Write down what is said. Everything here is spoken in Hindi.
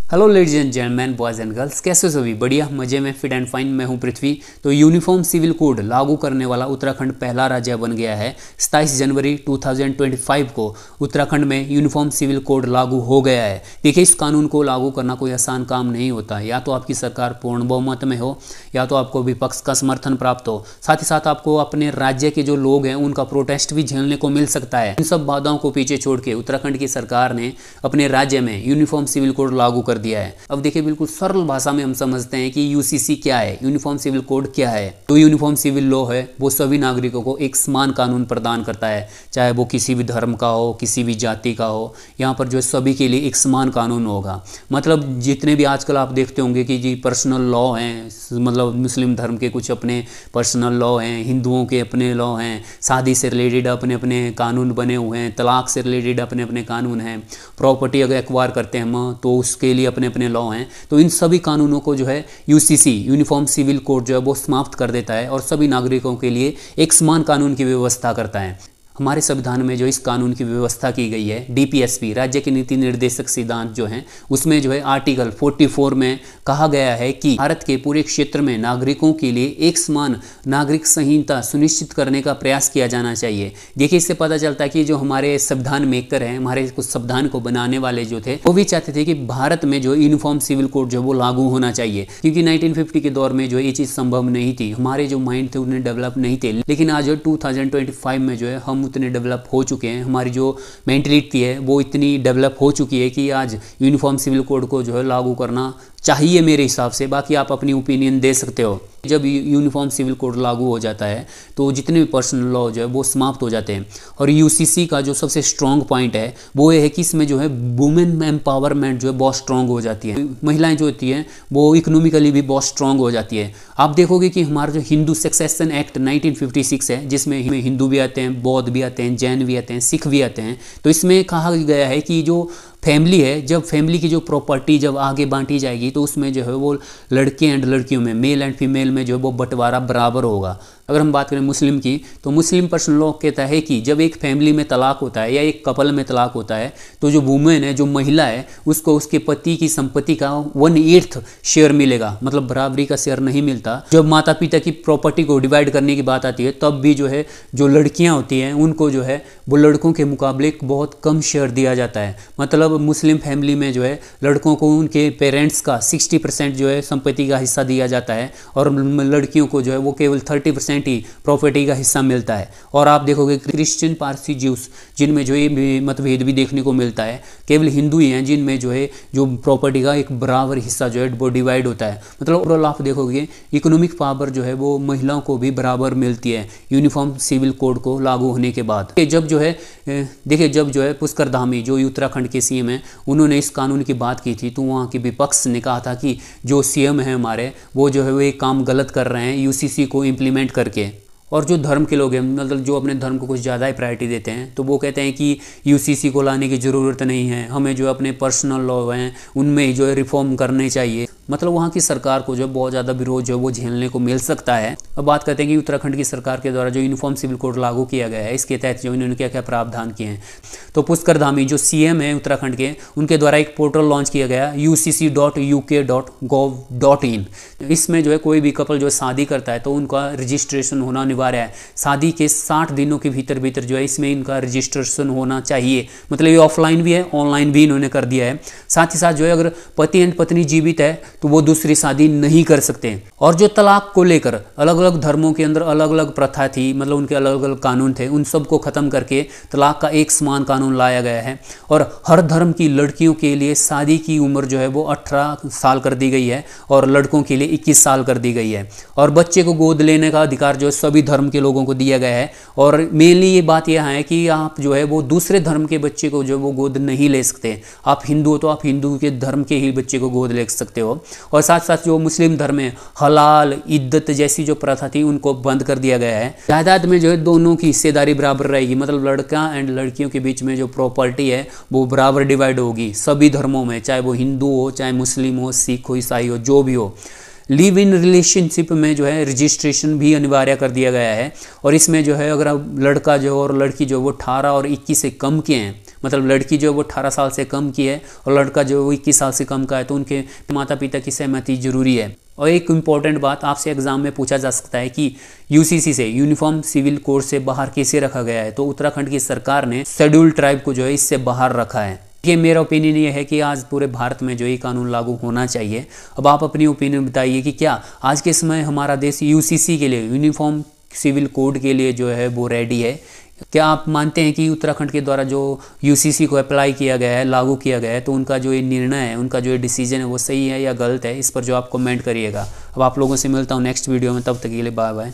Hello ladies and gentleman, boys and girls, कैसे सभी? बढ़िया, मजे में, फिट एंड फाइन। मैं हूं पृथ्वी। तो यूनिफॉर्म सिविल कोड लागू करने वाला उत्तराखंड पहला राज्य बन गया है। 27 जनवरी 2025 को उत्तराखंड में यूनिफॉर्म सिविल कोड लागू हो गया है। देखिए, इस कानून को लागू करना कोई आसान काम नहीं होता। या तो आपकी सरकार पूर्ण बहुमत में हो, या तो आपको विपक्ष का समर्थन प्राप्त हो, साथ ही साथ आपको अपने राज्य के जो लोग हैं उनका प्रोटेस्ट भी झेलने को मिल सकता है। इन सब बाधाओं को पीछे छोड़ के उत्तराखंड की सरकार ने अपने राज्य में यूनिफॉर्म सिविल कोड लागू कर दिया है। अब देखिए, बिल्कुल सरल भाषा में हम समझते हैं कि यूसीसी क्या है, यूनिफॉर्म सिविल कोड क्या है। तो यूनिफॉर्म सिविल लॉ है वो सभी नागरिकों को एक समान कानून प्रदान करता है, चाहे वो किसी भी धर्म का हो, किसी भी जाति का हो। यहाँ पर जो है सभी के लिए एक समान कानून होगा। मतलब जितने भी आजकल आप देखते होंगे कि जी पर्सनल लॉ हैं, मतलब मुस्लिम धर्म के कुछ अपने पर्सनल लॉ हैं, हिंदुओं के अपने लॉ हैं, शादी से रिलेटेड अपने अपने कानून बने हुए हैं, तलाक से रिलेटेड अपने अपने कानून हैं, प्रॉपर्टी अगर एक्वायर करते हैं हम तो उसके लिए अपने अपने लॉ हैं। तो इन सभी कानूनों को जो है यूसीसी यूनिफॉर्म सिविल कोड जो है वो समाप्त कर देता है और सभी नागरिकों के लिए एक समान कानून की व्यवस्था करता है। हमारे संविधान में जो इस कानून की व्यवस्था की गई है, डीपीएसपी राज्य के नीति निर्देशक सिद्धांत जो हैं उसमें जो है आर्टिकल 44 में कहा गया है कि भारत के पूरे क्षेत्र में नागरिकों के लिए एक समान नागरिक संहिता सुनिश्चित करने का प्रयास किया जाना चाहिए। देखिए, इससे पता चलता है कि जो हमारे संविधान मेकर हैं, हमारे कुछ संविधान को बनाने वाले जो थे वो भी चाहते थे कि भारत में जो यूनिफॉर्म सिविल कोड जो वो लागू होना चाहिए, क्योंकि 1950 के दौर में जो ये चीज़ संभव नहीं थी। हमारे जो माइंड थे उन्हें डेवलप नहीं थे, लेकिन आज 2025 में जो है हम उतने डेवलप हो चुके हैं। हमारी जो मेंटलिटी है वो इतनी डेवलप हो चुकी है कि आज यूनिफॉर्म सिविल कोड को जो है लागू करना चाहिए मेरे हिसाब से। बाकी आप अपनी ओपिनियन दे सकते हो। जब यूनिफॉर्म सिविल कोड लागू हो जाता है तो जितने भी पर्सनल लॉ जो है वो समाप्त हो जाते हैं। और यूसीसी का जो सबसे स्ट्रॉन्ग पॉइंट है वो ये है कि इसमें जो है वुमेन एम्पावरमेंट जो है बहुत स्ट्रॉन्ग हो जाती है। महिलाएं जो होती हैं वो इकोनॉमिकली भी बहुत स्ट्रॉन्ग हो जाती है। आप देखोगे कि हमारा जो हिंदू सक्सेशन एक्ट 1956 है, जिसमें हिंदू भी आते हैं, बौद्ध भी आते हैं, जैन भी आते हैं, सिख भी आते हैं। तो इसमें कहा गया है कि जो फैमिली है, जब फैमिली की जो प्रॉपर्टी जब आगे बांटी जाएगी तो उसमें जो है वो लड़के एंड लड़कियों में, मेल एंड फीमेल में जो है वो बंटवारा बराबर होगा। अगर हम बात करें मुस्लिम की, तो मुस्लिम पर्सनल लॉ कहता है कि जब एक फैमिली में तलाक होता है या एक कपल में तलाक होता है तो जो वुमेन है, जो महिला है, उसको उसके पति की संपत्ति का 1/8 शेयर मिलेगा। मतलब बराबरी का शेयर नहीं मिलता। जब माता पिता की प्रॉपर्टी को डिवाइड करने की बात आती है तब भी जो है जो लड़कियां होती हैं उनको जो है वो लड़कों के मुकाबले बहुत कम शेयर दिया जाता है। मतलब मुस्लिम फैमिली में जो है लड़कों को उनके पेरेंट्स का 60% जो है संपत्ति का हिस्सा दिया जाता है और लड़कियों को जो है वो केवल 30% ही प्रॉपर्टी का हिस्सा मिलता है। और आप देखोगे क्रिश्चियन, पारसी, ज्यूस, जिनमें जो ये मतभेद भी देखने को मिलता है। केवल हिंदू ही हैं जिनमें जो है जो प्रॉपर्टी का एक बराबर हिस्सा जो है वो डिवाइड होता है। मतलब ओवरऑल आप देखोगे इकोनॉमिक पावर जो है वो महिलाओं को भी बराबर मिलती है यूनिफॉर्म सिविल कोड को लागू होने के बाद। जब जो है देखिए, जब जो है पुष्कर धामी जो उत्तराखंड के सीएम हैं उन्होंने इस कानून की बात की थी तो वहाँ के विपक्ष ने कहा था कि जो सीएम है हमारे वो जो है वो एक काम गलत कर रहे हैं यूसीसी को इम्प्लीमेंट करके। और जो धर्म के लोग हैं, मतलब जो अपने धर्म को कुछ ज़्यादा ही प्रायोरिटी देते हैं, तो वो कहते हैं कि यूसीसी को लाने की ज़रूरत नहीं है, हमें जो अपने पर्सनल लॉ हैं उनमें जो है रिफॉर्म करने चाहिए। मतलब वहाँ की सरकार को जो बहुत ज़्यादा विरोध जो है वो झेलने को मिल सकता है। अब बात करते हैं कि उत्तराखंड की सरकार के द्वारा जो यूनिफॉर्म सिविल कोड लागू किया गया है, इसके तहत जो इन्होंने क्या क्या प्रावधान किए हैं। तो पुष्कर धामी जो सीएम है उत्तराखंड के, उनके द्वारा एक पोर्टल लॉन्च किया गया ucc.uk.gov.in। इसमें जो है कोई भी कपल जो शादी करता है तो उनका रजिस्ट्रेशन होना अनिवार्य है। शादी के 60 दिनों के भीतर भीतर जो है इसमें इनका रजिस्ट्रेशन होना चाहिए। मतलब ये ऑफलाइन भी है, ऑनलाइन भी इन्होंने कर दिया है। साथ ही साथ जो है अगर पति एंड पत्नी जीवित है तो वो दूसरी शादी नहीं कर सकते। और जो तलाक को लेकर अलग अलग धर्मों के अंदर अलग अलग प्रथा थी, मतलब उनके अलग अलग कानून थे, उन सबको खत्म करके तलाक का एक समान कानून लाया गया है। और हर धर्म की लड़कियों के लिए शादी की उम्र जो है वो 18 साल कर दी गई है और लड़कों के लिए 21 साल कर दी गई है। और बच्चे को गोद लेने का अधिकार जो है सभी धर्म के लोगों को दिया गया है। और मेनली ये बात यह है कि आप जो है वो दूसरे धर्म के बच्चे को जो वो गोद नहीं ले सकते। आप हिंदू हो तो आप हिंदू के धर्म के ही बच्चे को गोद ले सकते हो। और साथ साथ जो मुस्लिम धर्म है, हलाल, इद्दत जैसी जो प्रथा थी उनको बंद कर दिया गया है। जायदाद में जो है दोनों की हिस्सेदारी बराबर रहेगी। मतलब लड़का एंड लड़कियों के बीच में जो प्रॉपर्टी है वो बराबर डिवाइड होगी सभी धर्मों में, चाहे वो हिंदू हो, चाहे मुस्लिम हो, सिख हो, ईसाई हो, जो भी हो। लिव इन रिलेशनशिप में जो है रजिस्ट्रेशन भी अनिवार्य कर दिया गया है। और इसमें जो है अगर लड़का जो और लड़की जो वो 18 और 21 से कम के हैं मतलब लड़की जो है वो 18 साल से कम की है और लड़का जो है वो 21 साल से कम का है, तो उनके माता पिता की सहमति जरूरी है। और एक इम्पॉर्टेंट बात आपसे एग्जाम में पूछा जा सकता है कि यूसीसी से, यूनिफॉर्म सिविल कोड से बाहर कैसे रखा गया है। तो उत्तराखंड की सरकार ने शेड्यूल्ड ट्राइब को जो है इससे बाहर रखा है। ये मेरा ओपिनियन ये है कि आज पूरे भारत में जो ये कानून लागू होना चाहिए। अब आप अपनी ओपिनियन बताइए कि क्या आज के समय हमारा देश यूसीसी के लिए, यूनिफॉर्म सिविल कोड के लिए जो है वो रेडी है? क्या आप मानते हैं कि उत्तराखंड के द्वारा जो यूसीसी को अप्लाई किया गया है, लागू किया गया है, तो उनका जो ये निर्णय है, उनका जो ये डिसीजन है वो सही है या गलत है? इस पर जो आप कमेंट करिएगा। अब आप लोगों से मिलता हूँ नेक्स्ट वीडियो में, तब तक के लिए बाय बाय।